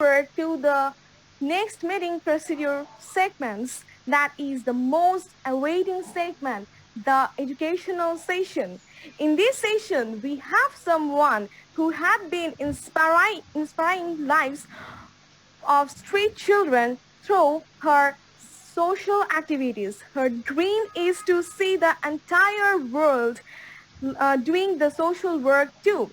transfer to the next meeting procedure segments, that is the most awaiting segment, the educational session. In this session, we have someone who have been inspiring lives of street children through her social activities. Her dream is to see the entire world doing the social work too.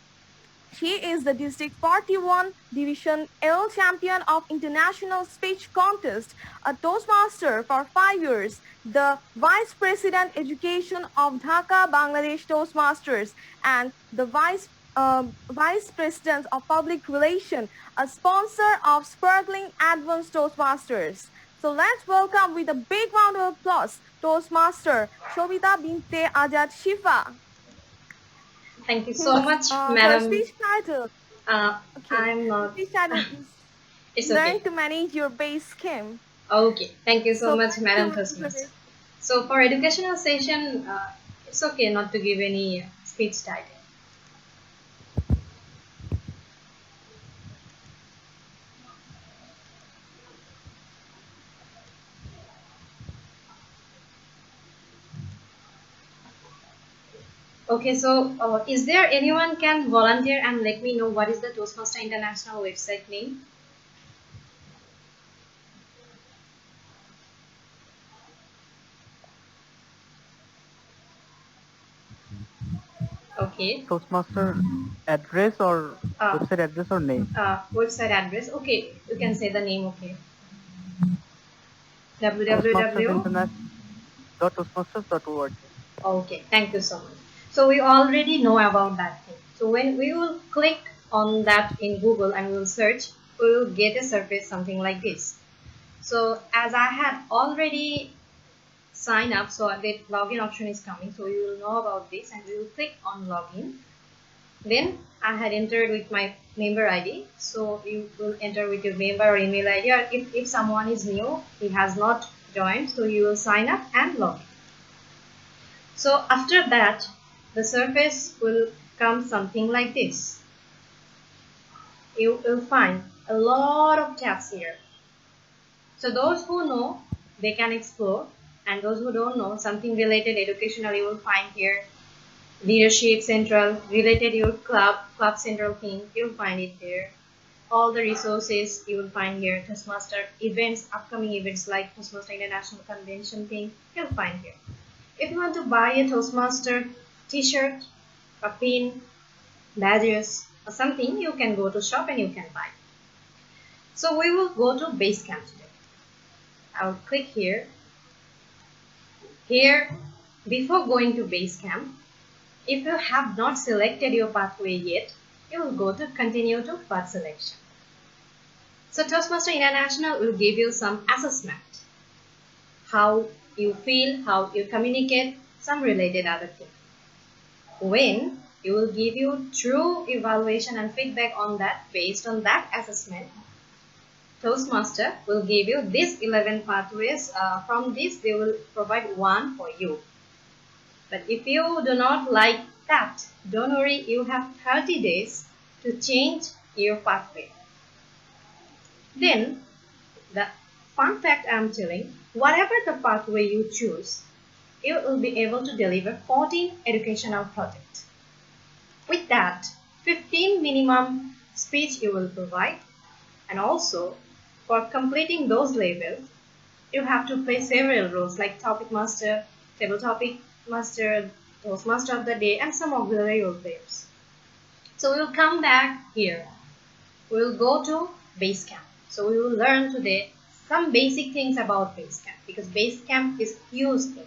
She is the District 41 Division L champion of International Speech Contest, a Toastmaster for 5 years, the Vice President Education of Dhaka Bangladesh Toastmasters, and the Vice President of Public Relations, a sponsor of Sparkling Advanced Toastmasters. So let's welcome with a big round of applause Toastmaster Shobita Binte Ajad Shifa. Thank you so much, Her madam. speech title. Uh, Okay. I'm The not. speech title is It's Learn okay. to Manage Your Base Camp. Okay. Thank you so So much, back to madam Mr. Toastmaster. So for educational session, it's okay not to give any speech title. Okay. So is there anyone can volunteer and let me know what is the Toastmaster International website name? Okay. Toastmaster address or Uh, website address or name? website address. Okay. You can say the name. Okay. Toastmasters www. International .toastmasters.org. Okay, thank you so much. So we already know about that thing. So when we will click on that in Google and we will search, we will get a surface something like this. So as I had already signed up, so the login option is coming. So you will know about this and we will click on login. Then I had entered with my member ID. So you will enter with your member or email ID, or if someone is new, he has not joined, so you will sign up and log in. So after that, the surface will come something like this. You will find a lot of tabs here. So those who know, they can explore, and those who don't know, something related educational you will find here. Leadership Central, related your club central thing, you'll find it there. All the resources you will find here. Toastmaster events, upcoming events like Toastmaster International Convention thing, you'll find here. If you want to buy a Toastmaster t-shirt, a pin, badges, or something, you can go to shop and you can buy. So we will go to Basecamp today. I'll click here. Here, before going to Basecamp, if you have not selected your pathway yet, you will go to continue to path selection. So Toastmaster International will give you some assessment. How you feel, how you communicate, some related other things. When it will give you true evaluation and feedback on that, based on that assessment, Toastmaster will give you these 11 pathways. From this, they will provide one for you. But if you do not like that, don't worry, you have 30 days to change your pathway. Then, the fun fact I'm telling, whatever the pathway you choose, you will be able to deliver 14 educational projects. With that, 15 minimum speech you will provide, and also for completing those levels, you have to play several roles like topic master, table topic master, Toastmaster of the day, and some auxiliary role players. So we will come back here. We will go to Basecamp. So we will learn today some basic things about Basecamp, because Basecamp is a huge thing.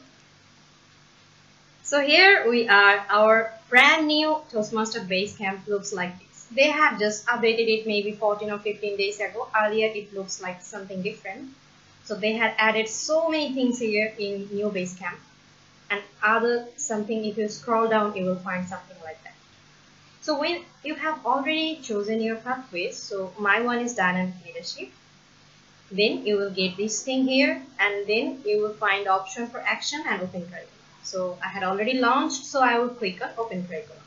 So here we are, our brand new Toastmaster Basecamp looks like this. They have just updated it maybe 14 or 15 days ago. Earlier it looks like something different. So they had added so many things here in new Basecamp. And other something, if you scroll down, you will find something like that. So when you have already chosen your pathways, so my one is dynamic leadership, then you will get this thing here, and then you will find option for action and open curriculum. So I had already launched, so I will click on open curriculum.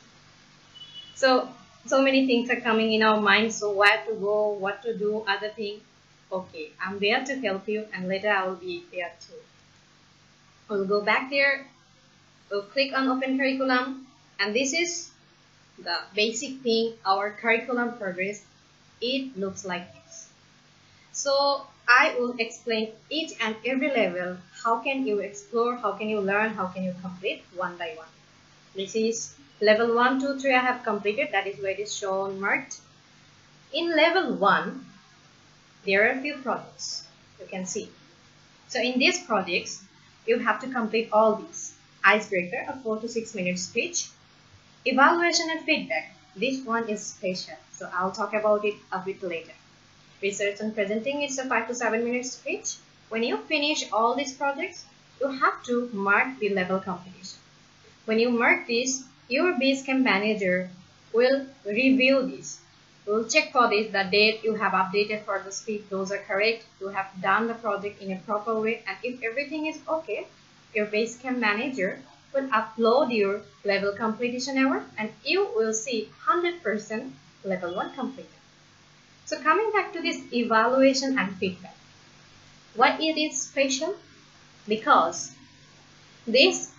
So So many things are coming in our mind. So where to go, what to do, other thing. Okay, I'm there to help you, and later I will be there too. We'll go back there. We'll click on Open Curriculum, and this is the basic thing. Our curriculum progress. It looks like this. So I will explain each and every level. How can you explore? How can you learn? How can you complete one by one? This is level 1, 2, 3 I have completed. That is where it is shown marked. In level 1, there are a few projects you can see. So in these projects, you have to complete all these. Icebreaker, a 4 to 6 minute speech. Evaluation and feedback. This one is special, so I'll talk about it a bit later. Research and presenting, it's a 5 to 7 minute speech. When you finish all these projects, you have to mark the level completion. When you mark this, your Basecamp manager will review this. Will check for this, the date you have updated for the speech, those are correct, you have done the project in a proper way, and if everything is okay, your Basecamp manager will upload your level completion hour, and you will see 100% level 1 completed. So coming back to this evaluation and feedback, why it is special? Because this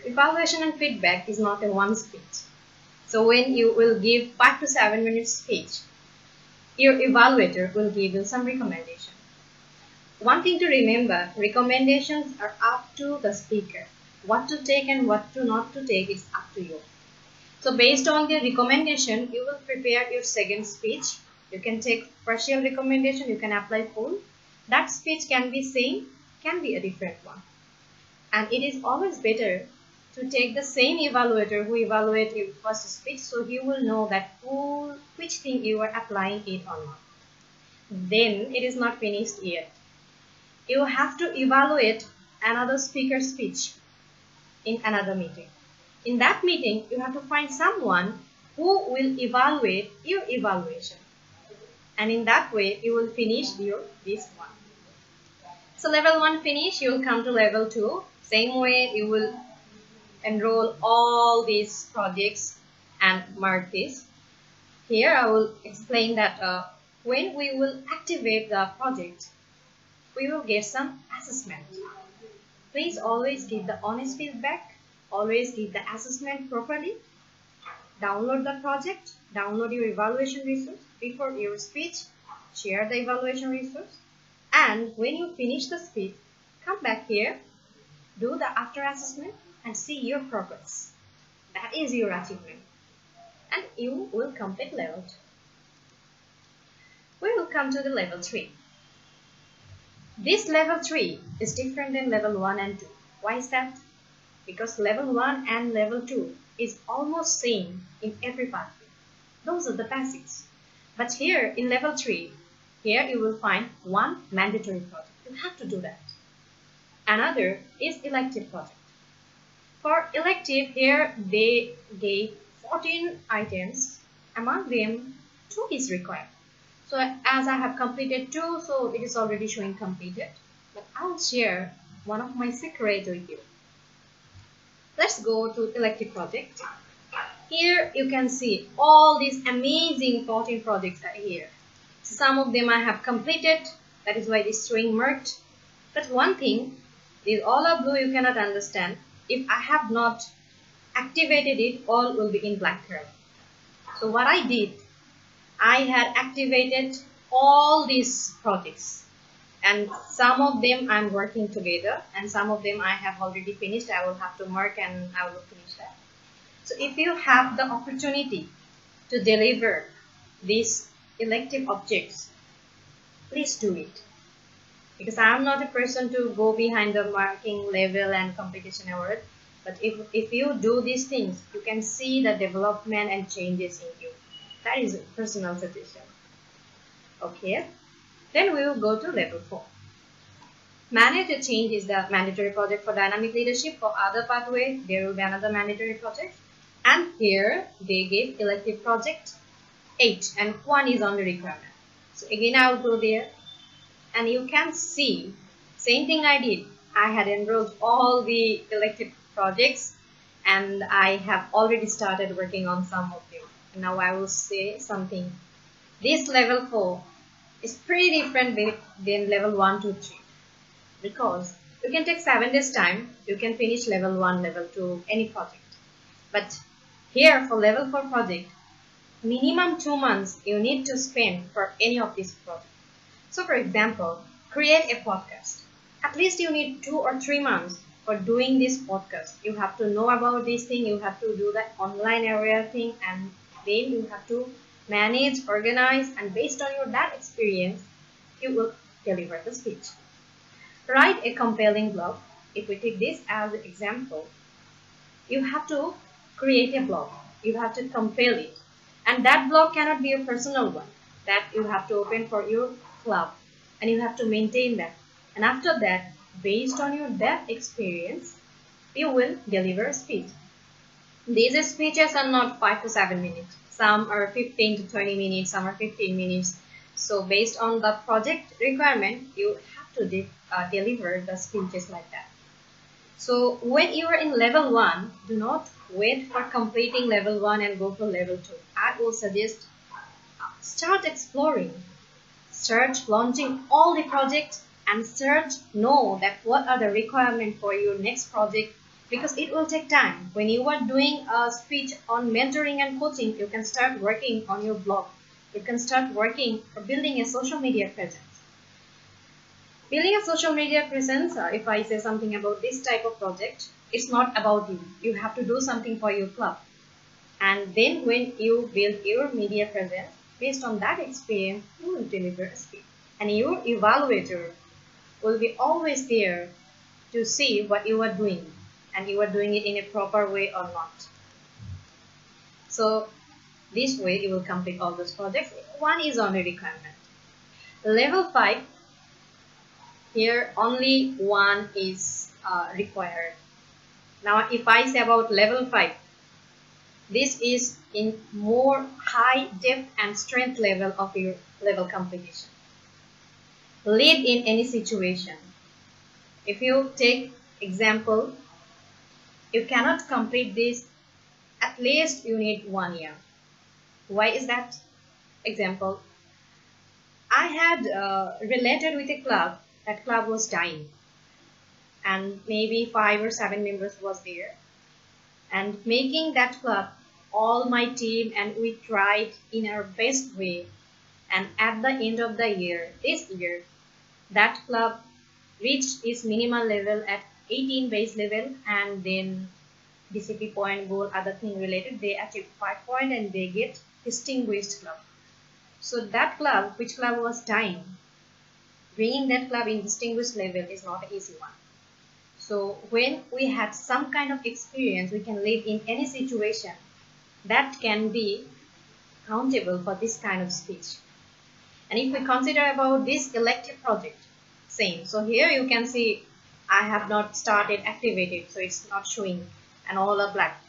evaluation and feedback is not a one speech. So when you will give 5 to 7 minutes speech, your evaluator will give you some recommendation. One thing to remember, recommendations are up to the speaker. What to take and what to not to take is up to you. So based on the recommendation, you will prepare your second speech. You can take partial recommendation, you can apply full. That speech can be same, can be a different one. And it is always better to take the same evaluator who evaluates your first speech, so he will know that which thing you are applying it or not. Then it is not finished yet. You have to evaluate another speaker's speech in another meeting. In that meeting, you have to find someone who will evaluate your evaluation. And in that way, you will finish this one. So level 1 finish, you will come to level 2. Same way, you will enroll all these projects and mark this. Here I will explain that when we will activate the project, we will get some assessment. Please always give the honest feedback, always give the assessment properly. Download the project, download your evaluation resource before your speech, share the evaluation resource, and when you finish the speech, come back here, do the after assessment and see your progress. That is your achievement, and you will complete level 2. We will come to the level 3. This level 3 is different than level 1 and 2. Why is that? Because level 1 and level 2 is almost same in every pathway. Those are the basics. But here in level 3, here you will find one mandatory project. You have to do that. Another is elective project. For elective, here they gave 14 items. Among them, 2 is required. So as I have completed 2, so it is already showing completed. But I'll share one of my secrets with you. Let's go to elective project. Here you can see all these amazing 14 projects are here. Some of them I have completed, that is why it is showing marked. But one thing, these all are blue, you cannot understand. If I have not activated it, all will be in black color. So what I did, I had activated all these projects. And some of them I'm working together, and some of them I have already finished. I will have to mark and I will finish that. So if you have the opportunity to deliver these elective objects, please do it. Because I am not a person to go behind the marking level and competition award. But if you do these things, you can see the development and changes in you. That is a personal suggestion. Okay. Then we will go to level 4. Manage a change is the mandatory project for dynamic leadership. For other pathway, there will be another mandatory project. And here they gave elective project 8 and 1 is on the requirement. So again I will go there and you can see same thing I did. I had enrolled all the elective projects and I have already started working on some of them. Now I will say something. This level 4 is pretty different than level 1, 2, 3, because you can take 7 days time, you can finish level 1, level 2, any project. But here for level 4 project, minimum 2 months you need to spend for any of these projects. So for example, create a podcast. At least you need 2 or 3 months for doing this podcast. You have to know about this thing, you have to do that online area thing, and then you have to manage, organize, and based on your that experience, you will deliver the speech. Write a compelling blog. If we take this as an example, you have to create a blog. You have to compile it. And that blog cannot be a personal one. That you have to open for your club. And you have to maintain that. And after that, based on your that experience, you will deliver a speech. These speeches are not 5 to 7 minutes. Some are 15 to 20 minutes, some are 15 minutes. So based on the project requirement, you have to deliver the speeches like that. So when you are in level 1, do not wait for completing level 1 and go for level 2. I will suggest start exploring, start launching all the projects, and know that what are the requirements for your next project, because it will take time. When you are doing a speech on mentoring and coaching, you can start working on your blog. You can start working or building a social media presence. Building a social media presence, if I say something about this type of project, it's not about you. You have to do something for your club. And then when you build your media presence, based on that experience, you will deliver a speech. And your evaluator will be always there to see what you are doing, and you are doing it in a proper way or not. So this way you will complete all those projects. One is only requirement. Level 5, here only one is required. Now if I say about level 5, this is in more high depth and strength level of your level completion. Lead in any situation. If you take example, you cannot complete this, at least you need 1 year. Why is that? Example, I had related with a club. That club was dying, and maybe 5 or 7 members was there, and making that club, all my team and we tried in our best way, and at the end of the year, this year, that club reached its minimal level at 18 base level, and then DCP point, goal, other thing related, they achieved 5 point and they get distinguished club. So that club, which club was dying, bringing that club in distinguished level is not an easy one. So when we had some kind of experience, we can live in any situation that can be accountable for this kind of speech. And if we consider about this elective project, same. So here you can see I have not started activated, so it's not showing, and all are black.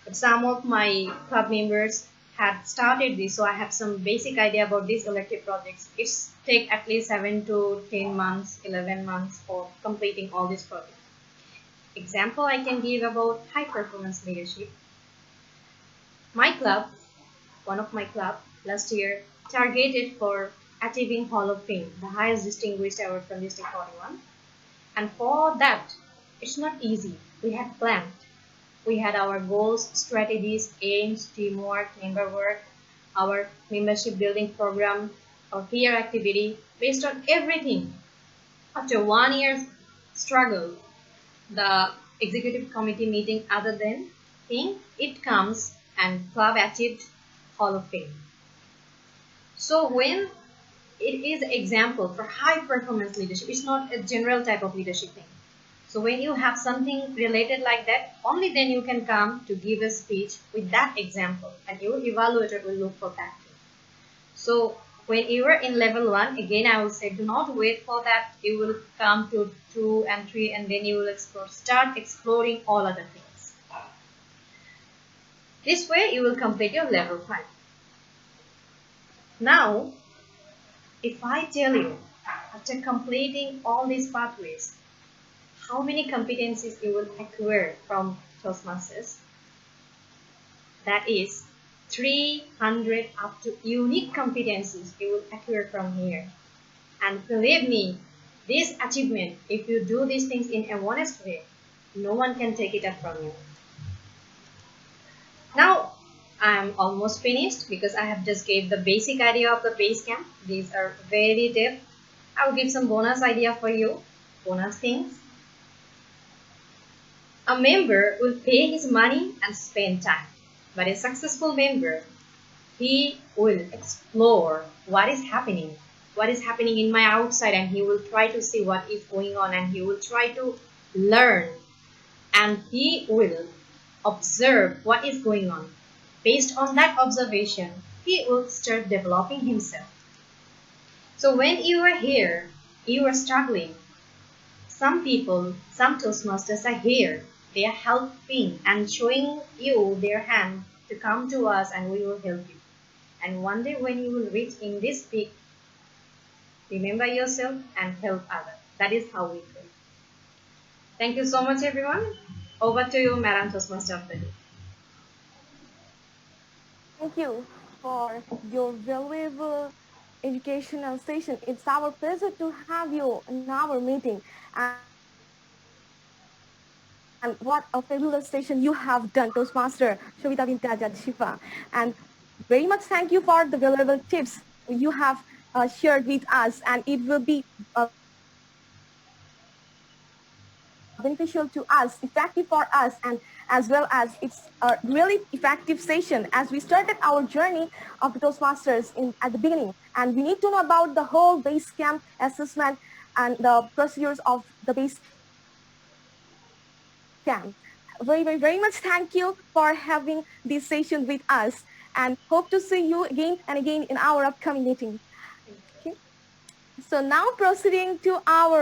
But some of my club members had started this, so I have some basic idea about these elective projects. It's take at least 7 to 10 months, 11 months for completing all these projects. Example I can give about high performance leadership. My club, one of my club last year targeted for achieving Hall of Fame, the highest distinguished award from District 41. And for that, it's not easy. We had planned. We had our goals, strategies, aims, teamwork, member work, our membership building program, our peer activity, based on everything. After 1 year's struggle, the executive committee meeting other than thing, it comes and club achieved Hall of Fame. So when it is an example for high performance leadership, it's not a general type of leadership thing. So when you have something related like that, only then you can come to give a speech with that example, and your evaluator will look for that thing. So when you are in level 1, again I will say do not wait for that. You will come to 2 and 3, and then you will start exploring all other things. This way you will complete your level 5. Now, if I tell you, after completing all these pathways, how many competencies you will acquire from Toastmasters? That is 300 up to unique competencies you will acquire from here. And believe me, this achievement, if you do these things in a honest way, no one can take it up from you. Now, I'm almost finished because I have just gave the basic idea of the base camp. These are very deep. I will give some bonus idea for you, bonus things. A member will pay his money and spend time, but a successful member, he will explore what is happening in my outside, and he will try to see what is going on, and he will try to learn, and he will observe what is going on. Based on that observation, he will start developing himself. So when you are here, you are struggling. Some people, some Toastmasters are here. They are helping and showing you their hand to come to us, and we will help you. And one day when you will reach in this peak, remember yourself and help others. That is how we do. Thank you so much, everyone. Over to you, Madam Toastmaster of the day. Thank you for your valuable educational session. It's our pleasure to have you in our meeting. And what a fabulous session you have done, Toastmaster Shavita Binta Shifa. And very much thank you for the valuable tips you have shared with us. And it will be beneficial to us, effective for us, and as well as it's a really effective session as we started our journey of the Toastmasters at the beginning. And we need to know about the whole base camp assessment and the procedures of the base camp. Very much thank you for having this session with us, and hope to see you again and again in our upcoming meeting. Okay. So now proceeding to our